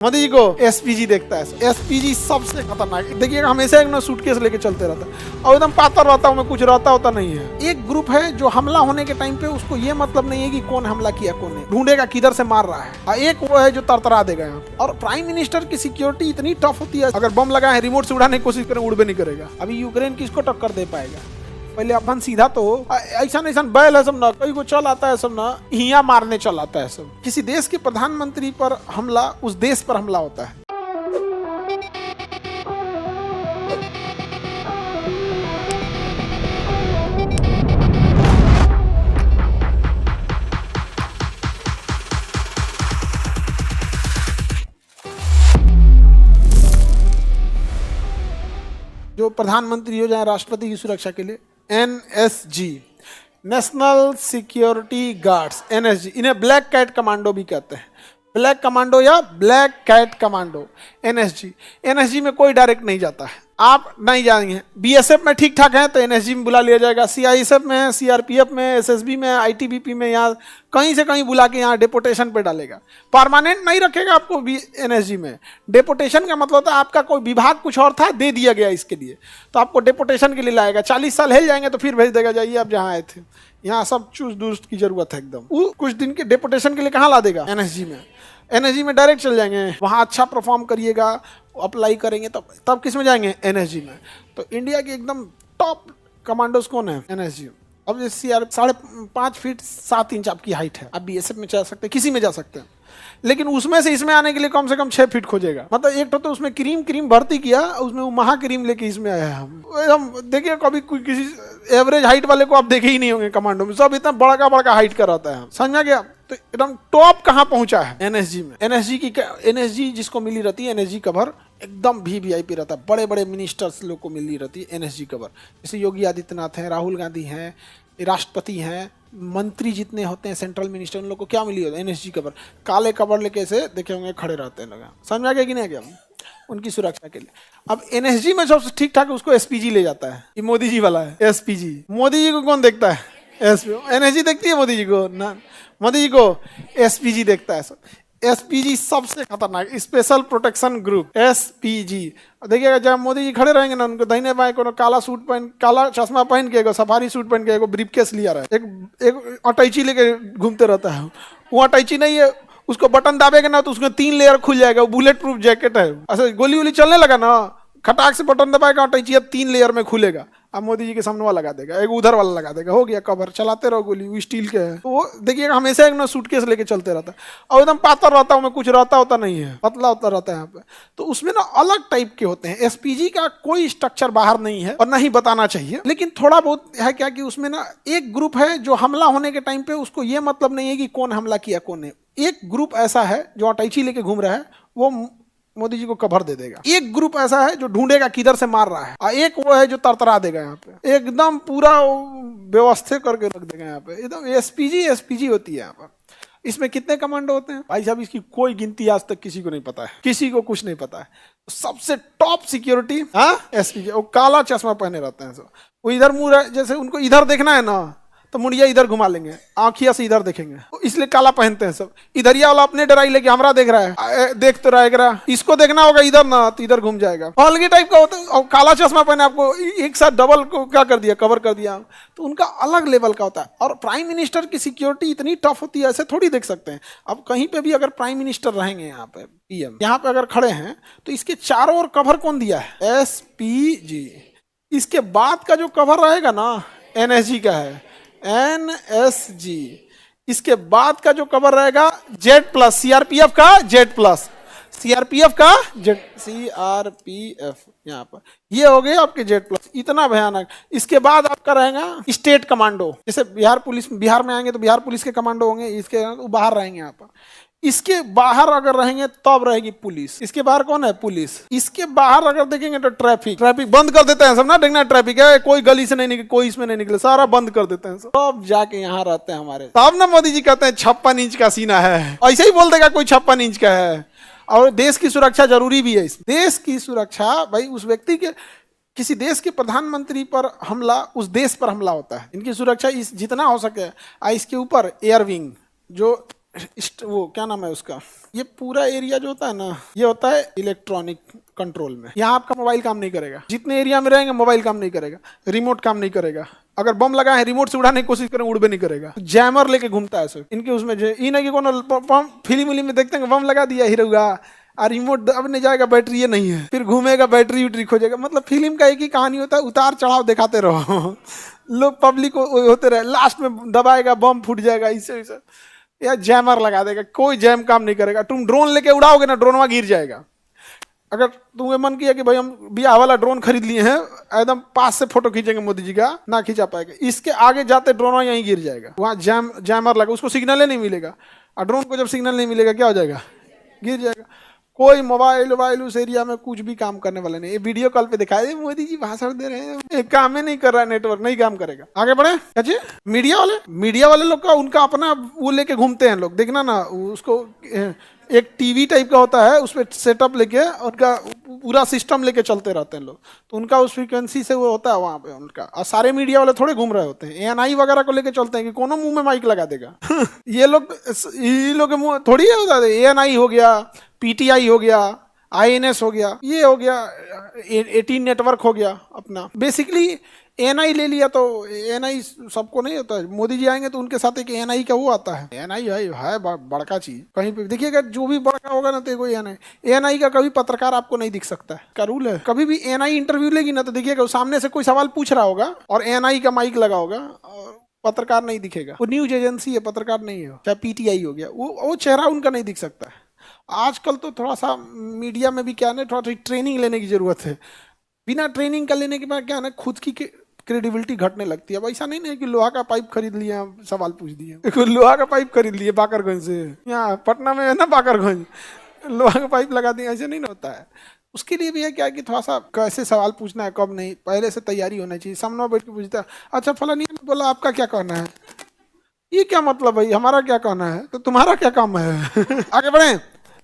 मोदी जी को एसपीजी देखता है। एसपीजी सबसे खतरनाक, देखिए हमेशा एक ना सूटकेस लेके चलते रहता है और एकदम पातर रहता है, उनमें कुछ रहता होता नहीं है। एक ग्रुप है जो हमला होने के टाइम पे उसको ये मतलब नहीं है कि कौन हमला किया कौन नहीं, ढूंढेगा किधर से मार रहा है। और एक वो है जो तरतरा देगा यहाँ पे। और प्राइम मिनिस्टर की सिक्योरिटी इतनी टफ होती है, अगर बम लगा है रिमोट से उड़ाने की कोशिश करें उड़ भी नहीं करेगा। अभी यूक्रेन किसको टक्कर दे पाएगा? पहले अपन सीधा तो ऐसा ऐसा बैल है सब ना, कहीं को चल आता है सब ना, हिया मारने चल आता है सब। किसी देश के प्रधानमंत्री पर हमला उस देश पर हमला होता है। जो प्रधानमंत्री हो जाए राष्ट्रपति की सुरक्षा के लिए, NSG, national security guards, NSG, इन्हें ब्लैक कैट कमांडो भी कहते हैं। ब्लैक कमांडो या black cat commando, NSG. NSG में कोई डायरेक्ट नहीं जाता है, आप नहीं जाएंगे। बीएसएफ में ठीक ठाक है तो एनएसजी में बुला लिया जाएगा, सीआईएसएफ में, सीआरपीएफ में, एसएसबी में, आईटीबीपी में, यहाँ कहीं से कहीं बुला के यहाँ डेपोटेशन पे डालेगा। परमानेंट नहीं रखेगा आपको एनएसजी में। डेपोटेशन का मतलब होता है आपका कोई विभाग कुछ और था, दे दिया गया इसके लिए, तो आपको डेपोटेशन के लिए लाएगा। 40 साल हिल जाएंगे तो फिर भेज देगा, जाइए आप जहाँ आए थे। यहाँ सब चूस दुरुस्त की जरूरत है एकदम। वो कुछ दिन के डेपोटेशन के लिए कहाँ ला देगा? एनएसजी में। एनएसजी में डायरेक्ट चल जाएंगे, वहाँ अच्छा परफॉर्म करिएगा, अप्लाई करेंगे, तब किस में जाएंगे? एनएसजी में। तो इंडिया के एकदम टॉप कमांडोज कौन है? एनएसजी। अब जैसे यार 5.5 फीट 7 इंच आपकी हाइट है, आप बीएसएफ में जा सकते हैं, किसी में जा सकते हैं, लेकिन उसमें से इसमें आने के लिए कम से कम 6 फीट खोजेगा। मतलब एक तो उसमें क्रीम भर्ती किया, उसमें वो महा क्रीम लेके इसमें आया हम देखिए, कभी कोई किसी एवरेज हाइट वाले को आप देखे ही नहीं होंगे कमांडो में, सब इतना बड़ा बड़ा हाइट का रहता है। समझा गया? तो एकदम टॉप कहाँ पहुंचा है? एनएसजी में। एनएसजी जिसको मिली रहती है एनएसजी कवर, एकदम वीवीआईपी रहता है। बड़े बड़े मिनिस्टर्स लोग को मिली रहती है एनएसजी कवर, जैसे योगी आदित्यनाथ हैं, राहुल गांधी हैं, राष्ट्रपति हैं, मंत्री जितने होते हैं, सेंट्रल मिनिस्टर, उन लोग को क्या मिली होती है? NSG cover. काले कवर लेके ऐसे देखे होंगे खड़े रहते हैं लोग। समझ गया कि नहीं गया? उनकी सुरक्षा के लिए। अब एनएसजी में सबसे ठीक ठाक उसको एसपीजी ले जाता है। ये मोदी जी वाला है एसपीजी। मोदी जी को कौन देखता है? एनएसजी देखती है मोदी जी को ना, मोदी जी को एसपीजी देखता है। एसपीजी सबसे खतरनाक, स्पेशल प्रोटेक्शन ग्रुप, एसपीजी। देखिएगा जब मोदी जी खड़े रहेंगे ना, उनको दाहिने बाएं को काला सूट पहन, काला चश्मा पहन के, एगो सफारी सूट पहन के, एगो ब्रीफकेस लिया रहा है, एक अटैची लेके घूमते रहता है। वो अटैची नहीं है, उसको बटन दाबेगा ना तो उसमें 3 लेयर खुल जाएगा। वो बुलेट प्रूफ जैकेट है। अच्छा गोली वोली चलने लगा ना, खटाक से बटन दबाएगा, अटैची 3 लेयर में खुलेगा। अब मोदी जी के सामने वाला लगा देगा, एक उधर वाला लगा देगा, हो गया कवर। चलाते रहो गोली, वो स्टील के है। तो वो देखिएगा हमेशा एक ना सूटकेस लेके चलते रहता है और एकदम पातर रहता है, उनमें कुछ रहता होता नहीं है, पतला होता रहता है यहाँ पे। तो उसमें ना अलग टाइप के होते हैं। एसपीजी का कोई स्ट्रक्चर बाहर नहीं है और ना ही बताना चाहिए, लेकिन थोड़ा बहुत है क्या कि उसमें ना एक ग्रुप है जो हमला होने के टाइम पे उसको ये मतलब नहीं है कि कौन हमला किया कौन नहीं। एक ग्रुप ऐसा है जो अटैची लेके घूम रहा है, वो मोदी जी को कवर दे देगा। एक ग्रुप ऐसा है जो ढूंढेगा किधर से मार रहा है, और एक वो है जो तरतरा देगा यहाँ पे, एकदम पूरा व्यवस्थित करके रख देगा यहाँ पे। एकदम एसपीजी होती है यहाँ पर। इसमें कितने कमांडो होते हैं भाई साहब? इसकी कोई गिनती आज तक किसी को नहीं पता है, किसी को कुछ नहीं पता है। सबसे टॉप सिक्योरिटी एसपीजी। वो काला चश्मा पहने रहते हैं सब। वो इधर मुंह, जैसे उनको इधर देखना है ना तो मुड़िया इधर घुमा लेंगे, आंखिया से इधर देखेंगे, तो इसलिए काला पहनते हैं सब। इधरिया वाला अपने डराई लेके हमरा देख रहा है, देख तो रहेगा, इसको देखना होगा इधर ना तो इधर घूम जाएगा। अलग टाइप का होता है। और काला चश्मा पहने आपको एक साथ डबल को क्या कर दिया, कवर कर दिया। तो उनका अलग लेवल का होता है। और प्राइम मिनिस्टर की सिक्योरिटी इतनी टफ होती है, ऐसे थोड़ी देख सकते हैं। अब कहीं पे भी अगर प्राइम मिनिस्टर रहेंगे, यहाँ पे पीएम यहाँ पे अगर खड़े हैं, तो इसके चारों ओर कवर कौन दिया है? एसपीजी। इसके बाद का जो कवर रहेगा ना, एनएसजी का है, एनएसजी। इसके बाद का जो कवर रहेगा जेड प्लस, सीआरपीएफ का जेड प्लस, सीआरपीएफ का जेड, सीआरपीएफ यहाँ पर ये हो गए आपके जेड प्लस। इतना भयानक। इसके बाद आपका रहेगा स्टेट कमांडो, जैसे बिहार पुलिस, बिहार में आएंगे तो बिहार पुलिस के कमांडो होंगे, इसके बाहर रहेंगे यहाँ पर। इसके बाहर अगर रहेंगे तब रहेगी पुलिस। इसके बाहर कौन है? पुलिस। इसके बाहर अगर देखेंगे तो ट्रैफिक बंद कर देते हैं सब ना, देखना ट्रैफिक है, कोई गली से नहीं निकले, कोई इसमें नहीं निकले, सारा बंद कर देते हैं सब। तब जाके यहाँ रहते हैं हमारे। तब ना मोदी जी कहते हैं 56 इंच का सीना है। ऐसे ही बोल देगा कोई 56 इंच का है। और देश की सुरक्षा जरूरी भी है। देश की सुरक्षा भाई, उस व्यक्ति के, किसी देश के प्रधानमंत्री पर हमला उस देश पर हमला होता है। इनकी सुरक्षा जितना हो सके। इसके ऊपर एयर विंग, जो वो क्या नाम है उसका, ये पूरा एरिया जो होता है ना, ये होता है इलेक्ट्रॉनिक कंट्रोल में। यहाँ आपका मोबाइल काम नहीं करेगा, जितने एरिया में रहेंगे मोबाइल काम नहीं करेगा, रिमोट काम नहीं करेगा। अगर बम लगा है रिमोट से उड़ाने की कोशिश करें उड़ भी नहीं करेगा। जैमर लेके घूमता है सब इनके उसमें, ये नहीं कि कोनो फिल्म विल्म में देखते हैं बम लगा दिया हीरोगा और रिमोट अब नहीं जाएगा, बैटरी ये नहीं है, फिर घूमेगा बैटरी उटरी खो जाएगा। मतलब फिल्म का एक ही कहानी होता है, उतार चढ़ाव दिखाते रहो लोग पब्लिक होते रहे, लास्ट में दबाएगा बम फूट जाएगा, इससे या जैमर लगा देगा, कोई जैम काम नहीं करेगा। तुम ड्रोन लेके उड़ाओगे ना, ड्रोन वहां गिर जाएगा। अगर तुम्हें मन किया कि भाई हम बियाह वाला ड्रोन खरीद लिए हैं, एकदम पास से फोटो खींचेंगे मोदी जी का, ना खींचा पाएगा, इसके आगे जाते ड्रोन यहीं गिर जाएगा। वहां जैमर लगा, उसको सिग्नल नहीं मिलेगा, और ड्रोन को जब सिग्नल नहीं मिलेगा क्या हो जाएगा, गिर जाएगा। कोई मोबाइल वोबाइल उस एरिया में कुछ भी काम करने वाला नहीं। ये वीडियो कॉल पे दिखाए मोदी जी भाषण दे रहे हैं, काम ही नहीं कर रहा है, नेटवर्क नहीं काम करेगा। आगे बढ़े। अच्छा, मीडिया वाले लोग का उनका अपना वो लेके घूमते हैं लोग, देखना ना उसको, एक टीवी टाइप का होता है, उस पर सेटअप लेके उनका पूरा सिस्टम लेके चलते रहते हैं लोग, तो उनका उस फ्रीक्वेंसी से वो होता है वहाँ पे उनका। और सारे मीडिया वाले थोड़े घूम रहे होते हैं, ANI वगैरह को लेके चलते हैं कि कोनो मुंह में माइक लगा देगा ये लोग के मुंह थोड़ी है होता है। ANI हो गया, PTI हो गया, INS हो गया, ये हो गया 18 नेटवर्क हो गया अपना। बेसिकली ANI ले लिया तो ANI सबको नहीं होता है, मोदी जी आएंगे तो उनके साथ एक ANI का वो आता है। ANI है बड़का चीज, कहीं पे देखिएगा जो भी बड़का होगा ना तो कोई ANI का कभी पत्रकार आपको नहीं दिख सकता है, का रूल है। कभी भी ANI इंटरव्यू लेगी ना तो देखिएगा सामने से कोई सवाल पूछ रहा होगा और ANI का माइक लगा होगा, और पत्रकार नहीं दिखेगा। वो न्यूज एजेंसी है, पत्रकार नहीं है। चाहे PTI हो गया, वो चेहरा उनका नहीं दिख सकता है। आजकल तो थोड़ा सा मीडिया में भी क्या है, थोड़ा सा ट्रेनिंग लेने की जरूरत है। बिना ट्रेनिंग का लेने के बाद क्या है, खुद की क्रेडिबिलिटी घटने लगती है। अब ऐसा नहीं है कि लोहा का पाइप खरीद लिया सवाल पूछ दिए लोहा का पाइप खरीद लिए बाकरगंज से, यहाँ पटना में है ना बाकरगंज, लोहा का पाइप लगा दिया, ऐसे नहीं होता है। उसके लिए भी है क्या कि थोड़ा सा कैसे सवाल पूछना है, कब नहीं, पहले से तैयारी होना चाहिए। सामने बैठ के पूछता है, अच्छा फलानी ने बोला आपका क्या कहना है, ये क्या मतलब भाई, हमारा क्या कहना है, तो तुम्हारा क्या काम है आगे बढ़े।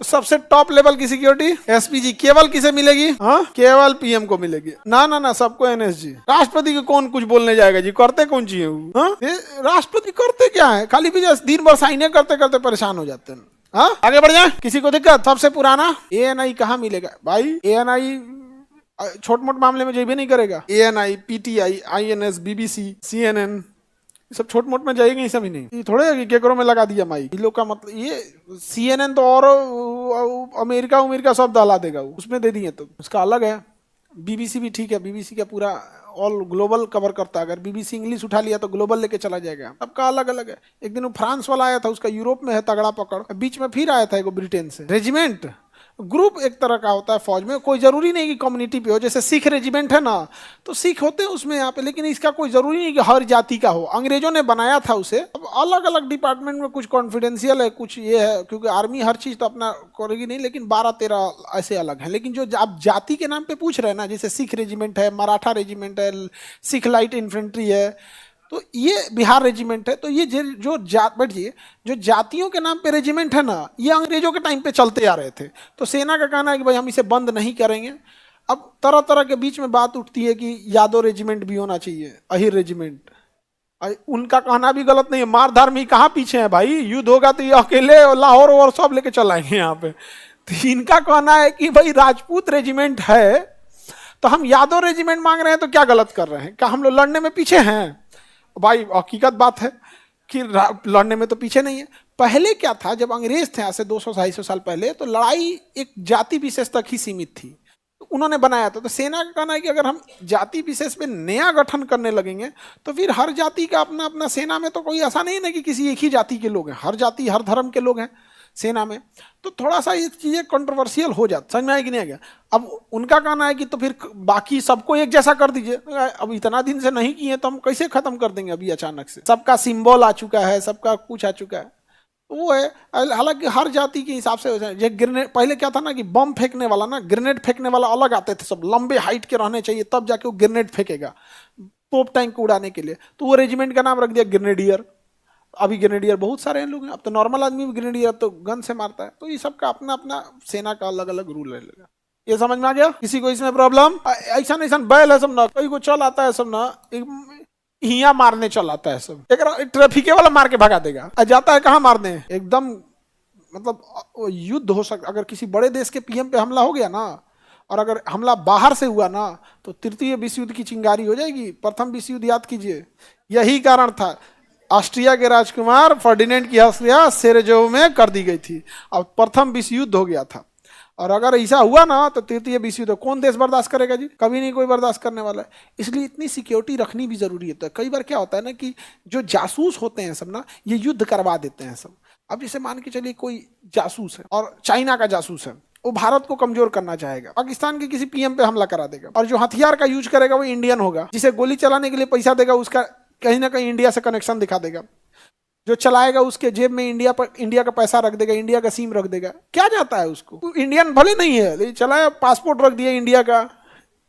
तो सबसे टॉप लेवल की सिक्योरिटी SPG केवल किसे मिलेगी, हाँ केवल PM को मिलेगी। ना सबको NSG। राष्ट्रपति को कौन कुछ बोलने जाएगा जी, करते कौन चाहिए वो, हाँ राष्ट्रपति करते क्या है, खाली भी दिन भर साइने करते करते परेशान हो जाते हैं। हाँ आगे बढ़ जाए, किसी को दिक्कत। सबसे पुराना ANI कहाँ मिलेगा भाई, ANI छोट मोट मामले में भी नहीं करेगा। ANI, PTI, INS, BBC, CNN सब छोट मोट में जाएगी, सब ही नहीं। ये थोड़े है कि केकरो में लगा दिया माइक, इन लोग का मतलब ये CNN तो और अमेरिका सब दहला देगा, उसमें दे दिए तो उसका अलग है। BBC भी ठीक है, BBC का पूरा ऑल ग्लोबल कवर करता है। अगर BBC इंग्लिश उठा लिया तो ग्लोबल लेके चला जाएगा। सबका अलग अलग है। एक दिन वो फ्रांस वाला आया था, उसका यूरोप में है तगड़ा पकड़, बीच में फिर आया था एक ब्रिटेन से। रेजिमेंट ग्रुप एक तरह का होता है फौज में, कोई जरूरी नहीं कि कम्युनिटी पे हो। जैसे सिख रेजिमेंट है ना, तो सिख होते हैं उसमें यहाँ पे, लेकिन इसका कोई जरूरी नहीं कि हर जाति का हो। अंग्रेजों ने बनाया था उसे। अब अलग अलग डिपार्टमेंट में कुछ कॉन्फिडेंशियल है, कुछ ये है, क्योंकि आर्मी हर चीज तो अपना करेगी नहीं, लेकिन 12-13 ऐसे अलग है। लेकिन जो आप जाति के नाम पे पूछ रहे हैं ना, जैसे सिख रेजिमेंट है, मराठा रेजिमेंट है, सिख लाइट इन्फेंट्री है, तो ये बिहार रेजिमेंट है। तो ये जो बैठिए जो जातियों के नाम पे रेजिमेंट है ना, ये अंग्रेजों के टाइम पे चलते आ रहे थे। तो सेना का कहना है कि भाई हम इसे बंद नहीं करेंगे। अब तरह तरह के बीच में बात उठती है कि यादव रेजिमेंट भी होना चाहिए, अहिर रेजिमेंट। उनका कहना भी गलत नहीं है, मारधार में कहाँ पीछे है भाई, युद्ध होगा तो ये अकेले लाहौर और सब लेके चलाएंगे यहाँ पे। तो इनका कहना है कि भाई राजपूत रेजिमेंट है तो हम यादव रेजिमेंट मांग रहे हैं, तो क्या गलत कर रहे हैं, क्या हम लोग लड़ने में पीछे हैं? भाई हकीकत बात है कि लड़ने में तो पीछे नहीं है। पहले क्या था, जब अंग्रेज थे आज से 200-250 साल पहले, तो लड़ाई एक जाति विशेष तक ही सीमित थी, तो उन्होंने बनाया था। तो सेना का कहना है कि अगर हम जाति विशेष पे नया गठन करने लगेंगे तो फिर हर जाति का अपना अपना, सेना में तो कोई ऐसा नहीं है कि किसी एक ही जाति के लोग हैं, हर जाति हर धर्म के लोग हैं सेना में। तो थोड़ा सा ये चीजें कंट्रोवर्शियल हो जाती, समझ में आया कि नहीं आ गया? अब उनका कहना है कि तो फिर बाकी सबको एक जैसा कर दीजिए। अब इतना दिन से नहीं किए तो हम कैसे खत्म कर देंगे अभी अचानक से? सबका सिंबल आ चुका है, सबका कुछ आ चुका है, वो है। हालांकि हर जाति के हिसाब से ये ग्रेनेड, पहले क्या था ना कि बम फेंकने वाला ना, ग्रेनेड फेंकने वाला अलग आते थे, सब लंबे हाइट के रहने चाहिए, तब जाके वो ग्रेनेड फेंकेगा तोप टैंक को उड़ाने के लिए। तो वो रेजिमेंट का नाम रख दिया ग्रेनेडियर। अभी ग्रेनेडियर बहुत सारे हैं लोग हैं, अब तो नॉर्मल आदमी भी ग्रेनेडियर तो गन से मारता है। तो ये सबका अपना अपना सेना का अलग अलग रूल है। ये समझ में आ गया? किसी को इसमें प्रॉब्लम? ऐसा नहीं बैल है सब ना, कहीं को चल आता है सब ना, हिया मारने चल आता है सब, एक ट्रैफिक वाला मार के भगा देगा, जाता है कहाँ मारने, एकदम मतलब युद्ध हो सकता। अगर किसी बड़े देश के पीएम पे हमला हो गया ना, और अगर हमला बाहर से हुआ ना, तो तृतीय विश्व युद्ध की चिंगारी हो जाएगी। प्रथम विश्व युद्ध याद कीजिए, यही कारण था, ऑस्ट्रिया के राजकुमार फर्डिनेंड की हत्या सेरेजोव में कर दी गई थी, और प्रथम विश्व युद्ध हो गया था। और अगर ऐसा हुआ ना, तो तृतीय विश्व युद्ध कौन देश बर्दाश्त करेगा जी? कभी नहीं कोई बर्दाश्त करने वाला है। इसलिए इतनी सिक्योरिटी रखनी भी जरूरी है। कई बार क्या होता है ना कि जो जासूस होते हैं सब ना, ये युद्ध करवा देते हैं सब। अब जैसे मान के चलिए कोई जासूस है और चाइना का जासूस है, वो भारत को कमजोर करना चाहेगा, पाकिस्तान के किसी पीएम पे हमला करा देगा, और जो हथियार का यूज करेगा वो इंडियन होगा, जिसे गोली चलाने के लिए पैसा देगा उसका कहीं ना कहीं इंडिया से कनेक्शन दिखा देगा, जो चलाएगा उसके जेब में इंडिया का पैसा रख देगा, इंडिया का सिम रख देगा। क्या जाता है उसको, इंडियन भले नहीं है लेकिन चलाया, पासपोर्ट रख दिया इंडिया का,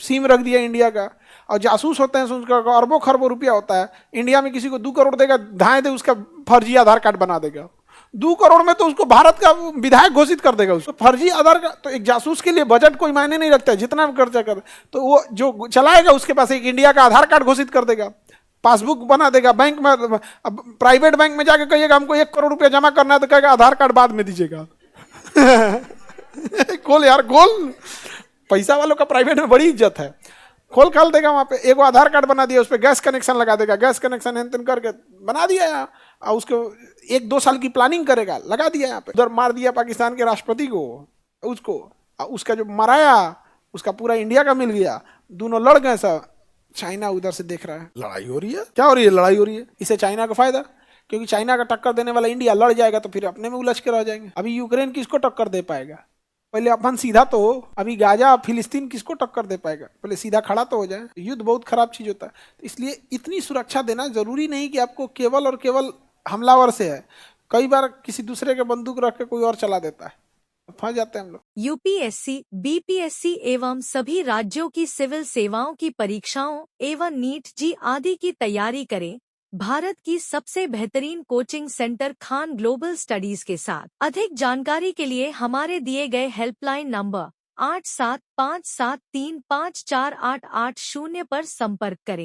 सिम रख दिया इंडिया का। और जासूस होते हैं उसका अरबों खरबों रुपया होता है। इंडिया में किसी को 2 करोड़ देगा, धाए दे उसका फर्जी आधार कार्ड बना देगा। 2 करोड़ में तो उसको भारत का विधायक घोषित कर देगा उसको, फर्जी आधार कार्ड। तो एक जासूस के लिए बजट कोई मायने नहीं रखता है, जितना खर्चा कर, तो वो जो चलाएगा उसके पास एक इंडिया का आधार कार्ड घोषित कर देगा, पासबुक बना देगा। बैंक में, अब प्राइवेट बैंक में जाके कहिएगा हमको 1 करोड़ रुपया जमा करना है, तो कहेगा आधार कार्ड बाद में दीजिएगा। खोल यार खोल, पैसा वालों का प्राइवेट में बड़ी इज्जत है। खोल खाल देगा वहां पे, एक आधार कार्ड बना दिया, उस पर गैस कनेक्शन लगा देगा, गैस कनेक्शन हेन तेन करके बना दिया यहाँ, और उसको 1-2 साल की प्लानिंग करेगा, लगा दिया यहाँ पे। उधर मार दिया पाकिस्तान के राष्ट्रपति को, उसको उसका जो मराया उसका पूरा इंडिया का मिल गया, दोनों लड़ गए सब। चाइना उधर से देख रहा है, लड़ाई हो रही है, क्या हो रही है, लड़ाई हो रही है। इससे चाइना का फायदा, क्योंकि चाइना का टक्कर देने वाला इंडिया लड़ जाएगा तो फिर अपने में उलझ के रह जाएंगे। अभी यूक्रेन किसको टक्कर दे पाएगा? पहले अपन सीधा तो हो, अभी गाजा फिलिस्तीन किसको टक्कर दे पाएगा? पहले सीधा खड़ा तो हो जाए। युद्ध बहुत खराब चीज होता है, तो इसलिए इतनी सुरक्षा देना जरूरी नहीं कि आपको केवल और केवल हमलावर से है। कई बार किसी दूसरे के बंदूक रख के कोई और चला देता है, फंस जाते हैं हम लोग। यूपीएससी, बीपीएससी एवं सभी राज्यों की सिविल सेवाओं की परीक्षाओं एवं नीट जी आदि की तैयारी करें भारत की सबसे बेहतरीन coaching centre Khan global studies के साथ। अधिक जानकारी के लिए हमारे दिए गए हेल्पलाइन नंबर 8757354880 पर संपर्क करें।